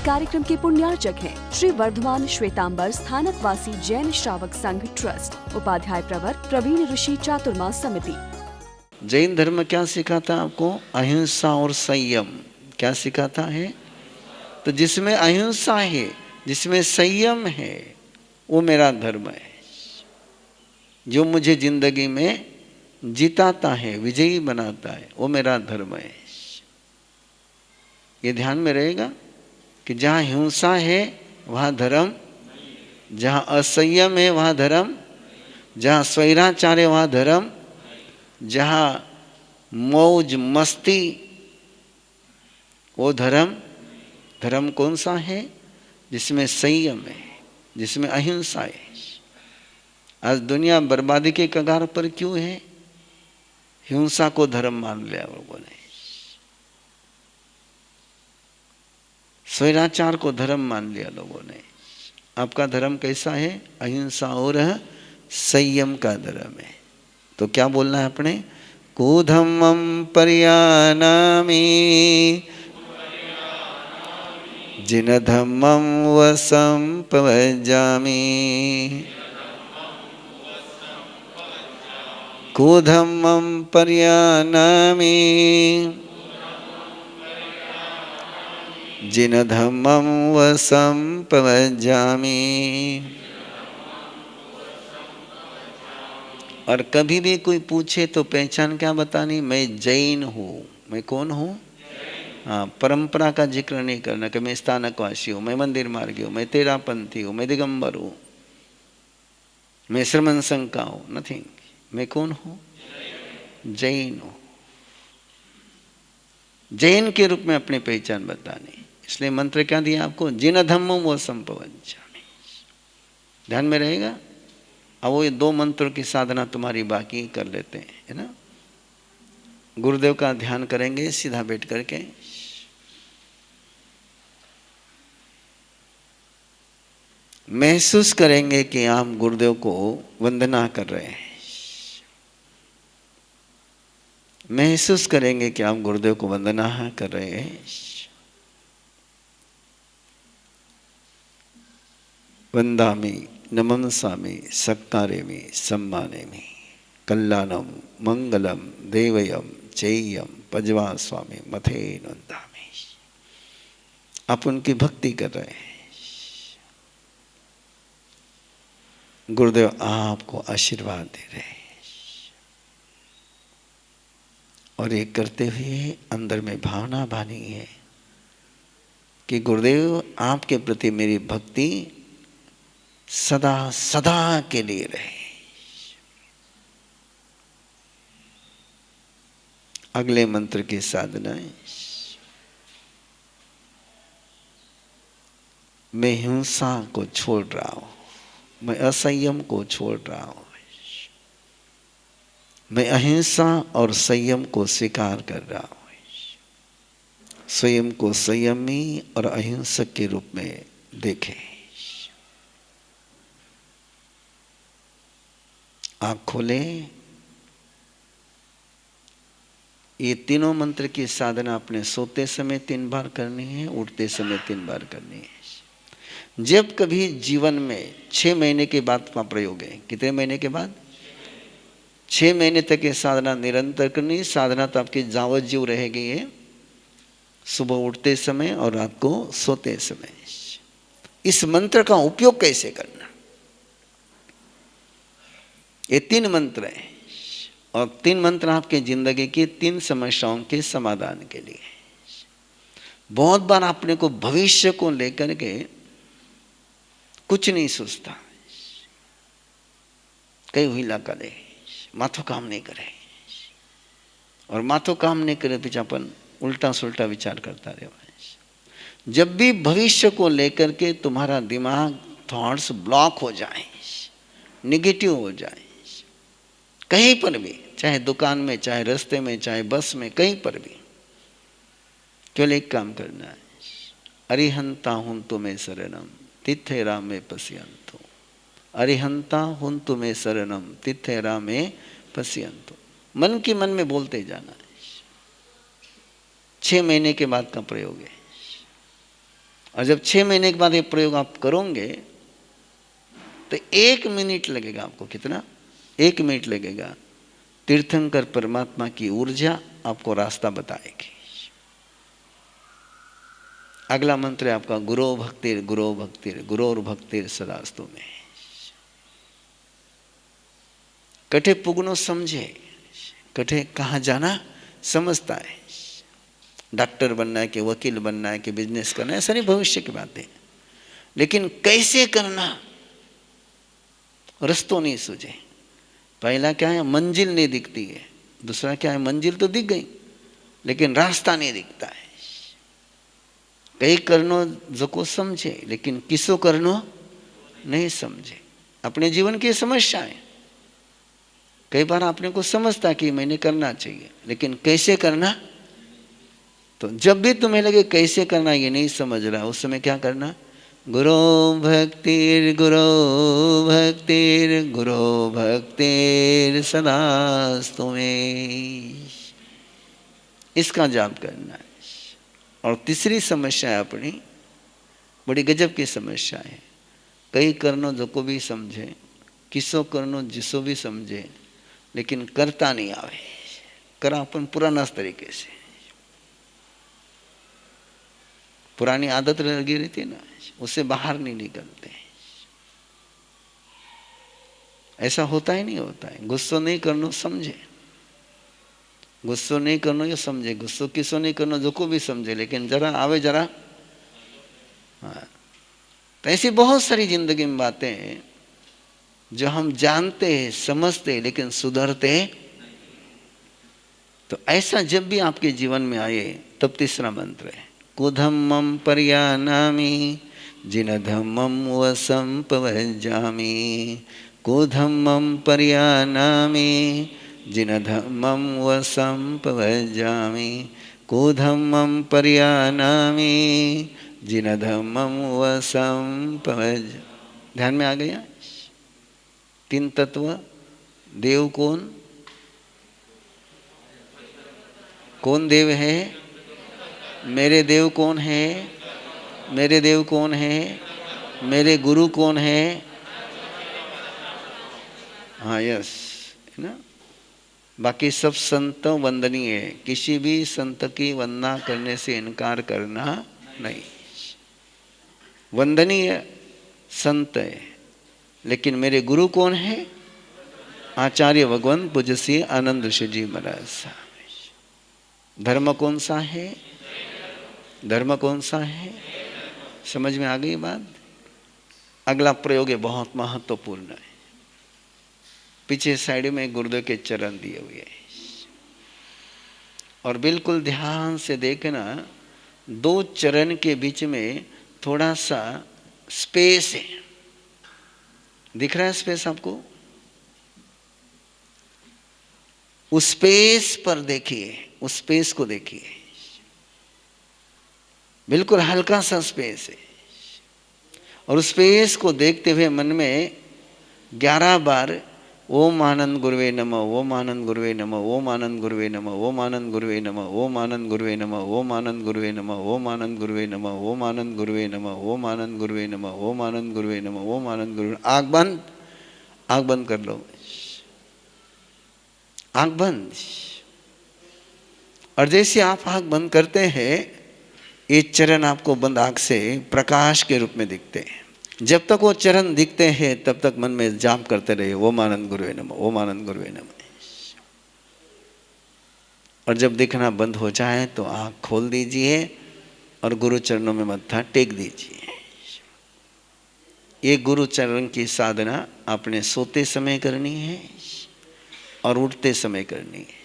कार्यक्रम के पुण्यार्चक हैं श्री वर्धमान श्वेतांबर स्थानक वासी जैन श्रावक संघ ट्रस्ट, उपाध्याय प्रवर प्रवीण ऋषि चातुर्मास समिति। जैन धर्म क्या सिखाता है आपको? अहिंसा और संयम। क्या सिखाता है? तो जिसमें अहिंसा है, जिसमें संयम है, वो मेरा धर्म है। जो मुझे जिंदगी में जिताता है, विजयी बनाता है, वो मेरा धर्म है। ये ध्यान में रहेगा कि जहाँ हिंसा है वहाँ धर्म, जहाँ असंयम है वहाँ धर्म, जहाँ स्वैराचार है वहाँ धर्म, जहाँ मौज मस्ती वो धर्म। धर्म कौन सा है? जिसमें संयम है, जिसमें अहिंसा है। आज दुनिया बर्बादी के कगार पर क्यों है? हिंसा को धर्म मान लिया लोगों ने, स्वैराचार को धर्म मान लिया लोगों ने। आपका धर्म कैसा है? अहिंसा और संयम का धर्म है। तो क्या बोलना है अपने? कूधम्मं पर्यानामि जिन धम्मं वसं पवज्जामि। कूधम्मं पर्यानामि जिन धम्मं वसं पवज्जामि। और कभी भी कोई पूछे तो पहचान क्या बतानी? मैं जैन हूँ। मैं कौन हूँ? हाँ, परंपरा का जिक्र नहीं करना कि मैं स्थानकवासी हूँ, मैं मंदिर मार्गी हूँ, मैं तेरापंथी हूँ, मैं दिगंबर हूँ, मैं श्रमण संघ का हूँ। नथिंग। मैं कौन हूँ? जैन हूँ। जैन के रूप में अपनी पहचान बतानी। इसलिए मंत्र क्या दिया आपको? जिन धम्मों वो संपवज्जामि। ध्यान में रहेगा। अब वो ये 2 मंत्रों की साधना तुम्हारी बाकी कर लेते हैं, है ना। गुरुदेव का ध्यान करेंगे सीधा बैठ करके। महसूस करेंगे कि आप गुरुदेव को वंदना कर रहे हैं। महसूस करेंगे कि आप गुरुदेव को वंदना कर रहे हैं। वंदामि नमंसामि सत्कारेमि सम्मानेमि कल्याणम मंगलम देवयम चेयम पजवा स्वामी मथे नंदामि। आप उनकी भक्ति कर रहे हैं। गुरुदेव आपको आशीर्वाद दे रहे हैं। और ये करते हुए अंदर में भावना बानी है कि गुरुदेव आपके प्रति मेरी भक्ति सदा सदा के लिए रहे। अगले मंत्र की साधना है। मैं हिंसा को छोड़ रहा हूं, मैं असंयम को छोड़ रहा हूं, मैं अहिंसा और संयम को स्वीकार कर रहा हूं। स्वयं को संयमी और अहिंसक के रूप में देखें। आँख खोले। ये तीनों मंत्र की साधना अपने सोते समय 3 बार करनी है, उठते समय 3 बार करनी है। जब कभी जीवन में 6 महीने के बाद का प्रयोग है। कितने महीने के बाद? 6 महीने तक ये साधना निरंतर करनी। साधना तो आपकी जावत जीव रहेगी है, सुबह उठते समय और रात को सोते समय। इस मंत्र का उपयोग कैसे करना? ये 3 मंत्र हैं और 3 मंत्र आपके जिंदगी की 3 समस्याओं के समाधान के लिए। बहुत बार अपने को भविष्य को लेकर के कुछ नहीं सोचता, कई हुईला करे, माथो काम नहीं करे, और माथो काम नहीं करे पीछे अपन उल्टा सुल्टा विचार करता रहे। जब भी भविष्य को लेकर के तुम्हारा दिमाग थॉट्स ब्लॉक हो जाए, निगेटिव हो जाए, कहीं पर भी, चाहे दुकान में, चाहे रास्ते में, चाहे बस में, कहीं पर भी, केवल एक काम करना है। अरिहंता हुन तुम्हें शरणम तिथे रामे पश्यंतो। अरिहंता हुन तुम्हें शरणम तिथे रामे पश्यंतो। मन की मन में बोलते जाना है। 6 महीने के बाद का प्रयोग है। और जब 6 महीने के बाद ये प्रयोग आप करोगे तो 1 मिनट लगेगा आपको। कितना? 1 मिनट लगेगा। तीर्थंकर परमात्मा की ऊर्जा आपको रास्ता बताएगी। अगला मंत्र है आपका गुरो भक्तिर गुरो भक्तिर गुरोर भक्तिर सदास्तु में। कठे पुगनो समझे, कठे कहाँ जाना समझता है। डॉक्टर बनना है कि वकील बनना है कि बिजनेस करना है, ऐसा नहीं, भविष्य की बात है। लेकिन कैसे करना रस्तों नहीं सूझे। पहला क्या है? मंजिल नहीं दिखती है। दूसरा क्या है? मंजिल तो दिख गई लेकिन रास्ता नहीं दिखता है। कई करनो जको समझे लेकिन किसो करनो नहीं समझे। अपने जीवन की समस्या है। कई बार अपने को समझता कि मैंने करना चाहिए लेकिन कैसे करना, तो जब भी तुम्हें लगे कैसे करना ये नहीं समझ रहा, उस समय क्या करना? गुरो भक्तिर गुरो भक्तिर सदास्तु में, इसका जाप करना है। और तीसरी समस्या है अपनी, बड़ी गजब की समस्या है। कई करनो जो को भी समझे, किसो करनो जिसो भी समझे, लेकिन करता नहीं आवे। करा अपन पुराना तरीके से, पुरानी आदत लगी रहती है ना, उससे बाहर नहीं निकलते। ऐसा होता ही नहीं होता है। गुस्सो नहीं करनो समझे, गुस्सो नहीं करनो ये समझे, गुस्सो किसो नहीं करनो जो को भी समझे, लेकिन जरा आवे जरा। हाँ, तो ऐसी बहुत सारी जिंदगी में बातें हैं जो हम जानते हैं समझते हैं लेकिन सुधरते। तो ऐसा जब भी आपके जीवन में आए तब तीसरा मंत्र है कुधम्मम पर्यानामि जिन धम्मम वसंपवज्जामि। कुधम्मम पर्यानामि जिन धम्मम वसंपवज्जामि। कुधम्मम पर्यानामि जिन धम्मम वसंपवज। ध्यान में आ गया? 3 तत्व। देव कौन? कौन देव है? मेरे देव कौन है? मेरे देव कौन है? मेरे गुरु कौन है? हाँ, यस, है ना। बाकी सब संत वंदनीय है, किसी भी संत की वंदना करने से इनकार करना नहीं। वंदनीय संत है, लेकिन मेरे गुरु कौन है? आचार्य भगवान पूज्य श्री आनंद ऋषि जी महाराज साहब। धर्म कौन सा है? धर्म कौन सा है? समझ में आ गई बात? अगला प्रयोग है बहुत महत्वपूर्ण है। पीछे साइड में गुरुदेव के चरण दिए हुए हैं और बिल्कुल ध्यान से देखना, 2 चरण के बीच में थोड़ा सा स्पेस है। दिख रहा है स्पेस आपको? उस स्पेस पर देखिए, उस स्पेस को देखिए। बिल्कुल हल्का सा स्पेस है और उस स्पेस को देखते हुए मन में 11 बार ओम आनंद गुरुवे नमः, ओम आनंद गुरुवे नमः, ओम आनंद गुरुवे नमः, ओम आनंद गुरुवे नमः, ओम आनंद गुरुवे नमः, ओम आनंद गुरुवे नमः, ओम आनंद गुरुवे नमः, ओम आनंद गुरुवे नमः, ओम आनंद गुरुवे नमः, ओम आनंद गुरुवे नमः, ओम आनंद गुरुवे। आँख बंद, आँख बंद कर लो, आँख बंद। और जैसे आप आँख बंद करते हैं, ये चरण आपको बंद आँख से प्रकाश के रूप में दिखते हैं। जब तक वो चरण दिखते हैं तब तक मन में जाप करते रहिए ओम आनंद गुरुवे नमः, ओम आनंद गुरुवे नमः। और जब दिखना बंद हो जाए तो आँख खोल दीजिए और गुरु चरणों में मत्था टेक दीजिए। ये गुरु चरण की साधना आपने सोते समय करनी है और उठते समय करनी है।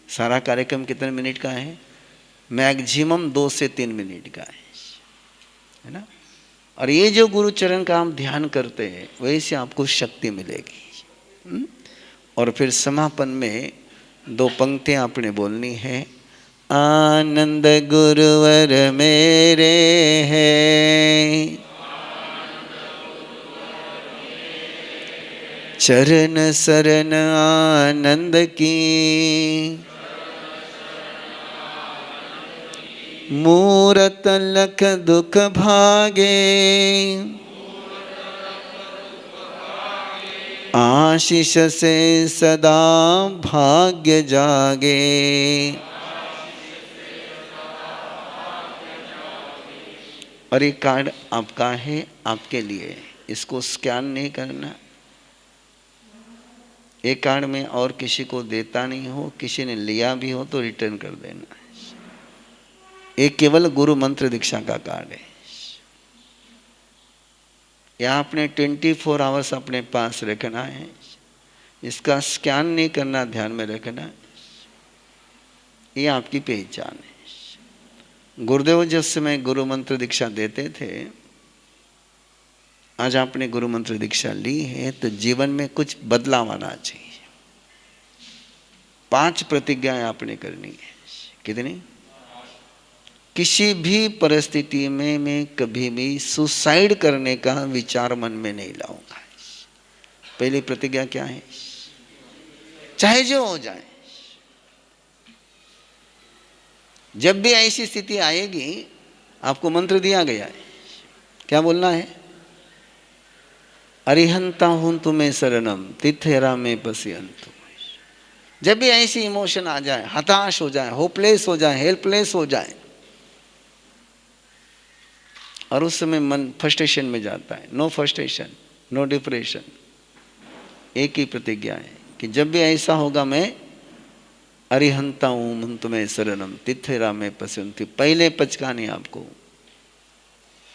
सारा कार्यक्रम कितने मिनट का है? मैक्सिमम 2 से 3 मिनट का है ना। और ये जो गुरु चरण का हम ध्यान करते हैं वैसे आपको शक्ति मिलेगी। और फिर समापन में 2 पंक्तियां आपने बोलनी है। आनंद गुरुवर मेरे है, चरण शरण आनंद की, मूरत लख दुख भागे, आशीष से सदा भाग्य जागे। और ये कार्ड आपका है, आपके लिए, इसको स्कैन नहीं करना। ये कार्ड में और किसी को देता नहीं हो, किसी ने लिया भी हो तो रिटर्न कर देना। ये केवल गुरु मंत्र दीक्षा का कार्ड है। यह आपने 24 आवर्स अपने पास रखना है, इसका स्कैन नहीं करना, ध्यान में रखना। ये आपकी पहचान है। गुरुदेव जिस समय गुरु मंत्र दीक्षा देते थे, आज आपने गुरु मंत्र दीक्षा ली है तो जीवन में कुछ बदलाव आना चाहिए। 5 प्रतिज्ञाएं आपने करनी है। कितनी? किसी भी परिस्थिति में मैं कभी भी सुसाइड करने का विचार मन में नहीं लाऊंगा। पहली प्रतिज्ञा क्या है? चाहे जो हो जाए, जब भी ऐसी स्थिति आएगी, आपको मंत्र दिया गया है, क्या बोलना है? अरिहंता हूं तुम्हें शरणम तिथेरा में पश्यंतु। जब भी ऐसी इमोशन आ जाए, हताश हो जाए, होपलेस हो जाए, हेल्पलेस हो जाए, और उस समय मन फ्रस्ट्रेशन में जाता है, नो फ्रस्ट्रेशन, नो डिप्रेशन। एक ही प्रतिज्ञा है कि जब भी ऐसा होगा, मैं अरिहंता हूं तुम्हें शरणम तिथेरा में पश्यंतु। पहले पचकानी आपको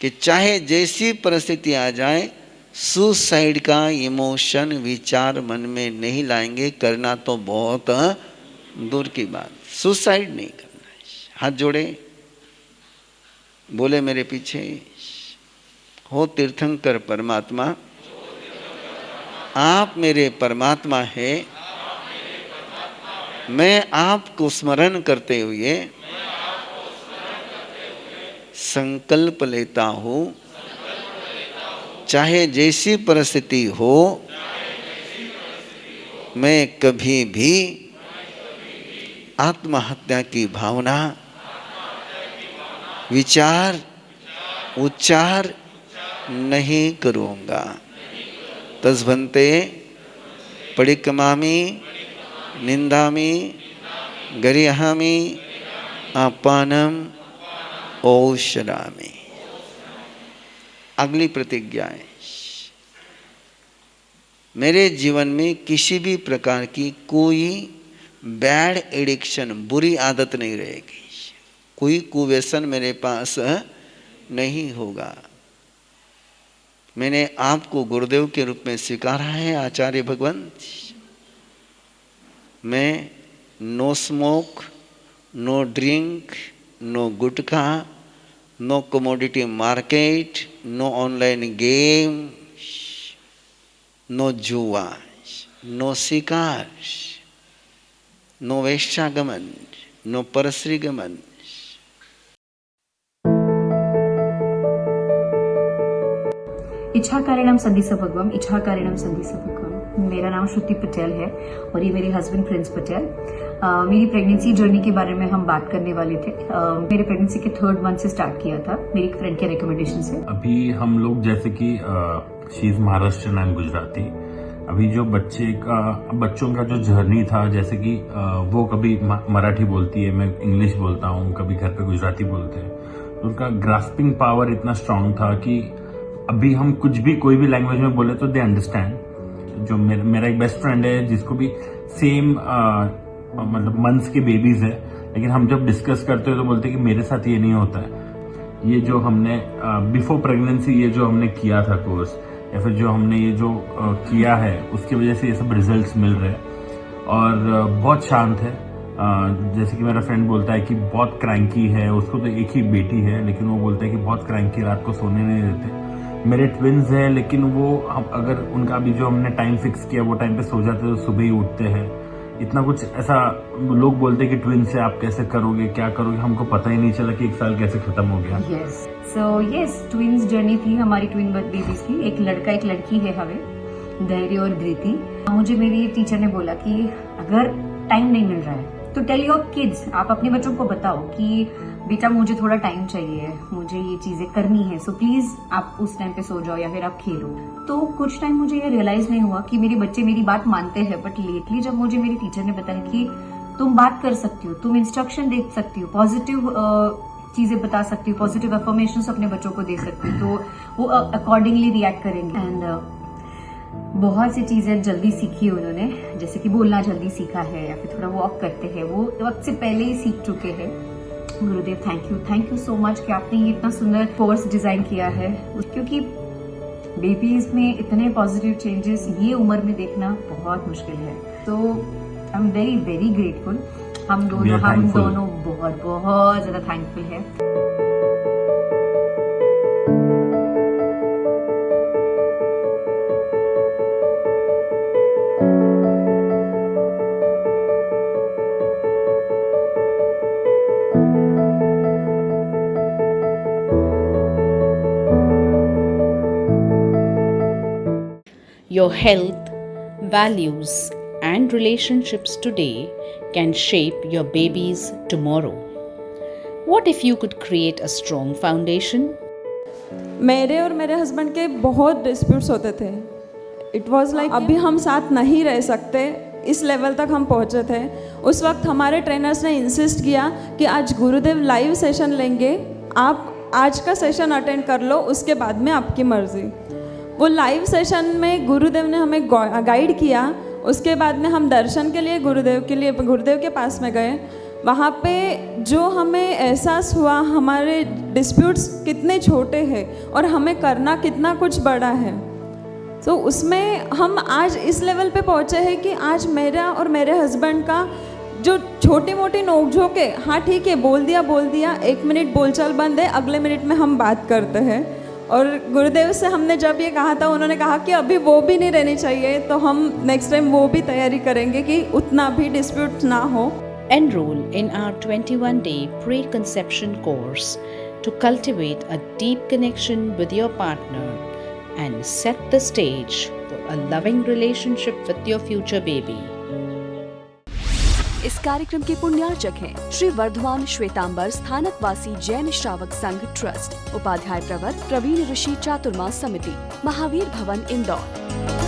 कि चाहे जैसी परिस्थिति आ जाए, सुसाइड का इमोशन, विचार मन में नहीं लाएंगे। करना तो बहुत दूर की बात, सुसाइड नहीं करना है। हाथ जोड़े, बोले मेरे पीछे, हो तीर्थंकर परमात्मा, आप मेरे परमात्मा है। मैं आपको स्मरण करते हुए संकल्प लेता हूँ, चाहे जैसी परिस्थिति हो, मैं कभी भी आत्महत्या की भावना, विचार, उच्चार नहीं करूँगा। तस्भन्ते पडिक्कमामि निंदामि गरिहामि आपानम औषधामि। अगली प्रतिज्ञा है, मेरे जीवन में किसी भी प्रकार की कोई बैड एडिक्शन, बुरी आदत नहीं रहेगी। कोई कुव्यसन मेरे पास नहीं होगा। मैंने आपको गुरुदेव के रूप में स्वीकारा है, आचार्य भगवंत। मैं no smoke, no drink, no gutkha, no commodity market, no online game, no जुआ, नो शिकार, नो वैश्यागमन, नो परश्रीगमन। इच्छाकारिणम संधि भगवम, इच्छाकारिणम संधि भगवम। मेरा नाम श्रुति पटेल है और ये मेरे हस्बैंड प्रिंस पटेल। मेरी प्रेगनेंसी जर्नी के बारे में हम बात करने वाले थे। मेरे प्रेगनेंसी के 3rd मंथ से स्टार्ट किया था, मेरी एक फ्रेंड के रिकमेंडेशन से। अभी हम लोग जैसे कि she is Maharashtrian and Gujarati. अभी जो बच्चों का जो जर्नी था, जैसे कि वो कभी मराठी बोलती है, मैं इंग्लिश बोलता हूँ, कभी घर पे गुजराती बोलते हैं, तो उनका ग्रास्पिंग पावर इतना स्ट्रांग था कि अभी हम कुछ भी कोई भी लैंग्वेज में बोले तो दे अंडरस्टैंड। जो मेरा एक बेस्ट फ्रेंड है जिसको भी सेम मतलब मंथ्स के बेबीज है, लेकिन हम जब डिस्कस करते हैं तो बोलते हैं कि मेरे साथ ये नहीं होता है। ये जो हमने बिफोर प्रेगनेंसी ये जो हमने किया था कोर्स, या फिर जो हमने ये जो किया है, उसकी वजह से ये सब रिजल्ट्स मिल रहे हैं। और बहुत शांत है। जैसे कि मेरा फ्रेंड बोलता है कि बहुत क्रैंकी है, उसको तो एक ही बेटी है, लेकिन वो बोलता है कि बहुत क्रैंकी, रात को सोने नहीं देते। मेरे ट्विन्स हैं, लेकिन वो अगर उनका अभी जो हमने टाइम फिक्स किया वो टाइम पे सो जाते तो सुबह ही उठते हैं। इतना कुछ ऐसा लोग बोलते हैं कि ट्विन्स से आप कैसे करोगे, क्या करोगे, हमको पता ही नहीं चला कि 1 साल कैसे खत्म हो गया। यस ट्विन्स जर्नी थी हमारी, ट्विन बेबीज की। एक लड़का एक लड़की है हमें, धैर्य और धृति। मुझे मेरी टीचर ने बोला कि अगर टाइम नहीं मिल रहा है तो टेल योर किड्स, आप अपने बच्चों को बताओ कि बेटा मुझे थोड़ा टाइम चाहिए, मुझे ये चीजें करनी है, सो प्लीज आप उस टाइम पे सो जाओ या फिर आप खेलो। तो कुछ टाइम मुझे ये रियलाइज नहीं हुआ कि मेरे बच्चे मेरी बात मानते हैं, बट लेटली जब मुझे मेरी टीचर ने बताया कि तुम बात कर सकती हो, तुम इंस्ट्रक्शन दे सकती हो, पॉजिटिव चीजें बता सकती हो, पॉजिटिव अफर्मेशन अपने बच्चों को दे सकती हो, तो वो अकॉर्डिंगली रिएक्ट करेंगे। एंड बहुत सी चीजें जल्दी सीखी उन्होंने, जैसे कि बोलना जल्दी सीखा है या फिर थोड़ा वॉक करते हैं, वो वक्त से पहले ही सीख चुके हैं। गुरुदेव थैंक यू सो मच कि आपने ये इतना सुंदर कोर्स डिजाइन किया है, क्योंकि बेबीज में इतने पॉजिटिव चेंजेस ये उम्र में देखना बहुत मुश्किल है। तो I am very very grateful. हम दोनों बहुत बहुत ज्यादा थैंकफुल है। Your health, values, and relationships today can shape your baby's tomorrow. What if you could create a strong foundation? मेरे और मेरे हस्बैंड के बहुत डिस्प्यूट्स होते थे। इट वॉज लाइक अभी हम साथ नहीं रह सकते, इस लेवल तक हम पहुँचे थे। उस वक्त हमारे ट्रेनर्स ने इंसिस्ट किया कि आज गुरुदेव लाइव सेशन लेंगे, आप आज का सेशन अटेंड कर लो, उसके बाद में आपकी मर्जी। वो लाइव सेशन में गुरुदेव ने हमें गाइड किया। उसके बाद में हम दर्शन के लिए गुरुदेव के पास में गए। वहाँ पे जो हमें एहसास हुआ हमारे डिस्प्यूट्स कितने छोटे हैं और हमें करना कितना कुछ बड़ा है। तो उसमें हम आज इस लेवल पे पहुँचे हैं कि आज मेरा और मेरे हस्बैंड का जो छोटी मोटी नोकझोंक है, हाँ ठीक है बोल दिया, 1 मिनट बोलचाल बंद है, अगले मिनट में हम बात करते हैं। और गुरुदेव से हमने जब ये कहा था, उन्होंने कहा कि अभी वो भी नहीं रहनी चाहिए, तो हम नेक्स्ट टाइम वो भी तैयारी करेंगे कि उतना भी डिस्प्यूट ना हो। Enroll in our 21-day pre-conception course to cultivate a deep connection with your partner and set the stage for a loving relationship with your future baby. इस कार्यक्रम के पुण्यार्चक हैं श्री वर्धमान श्वेतांबर स्थानकवासी जैन श्रावक संघ ट्रस्ट, उपाध्याय प्रवर प्रवीण ऋषि चातुर्मा समिति, महावीर भवन इंदौर।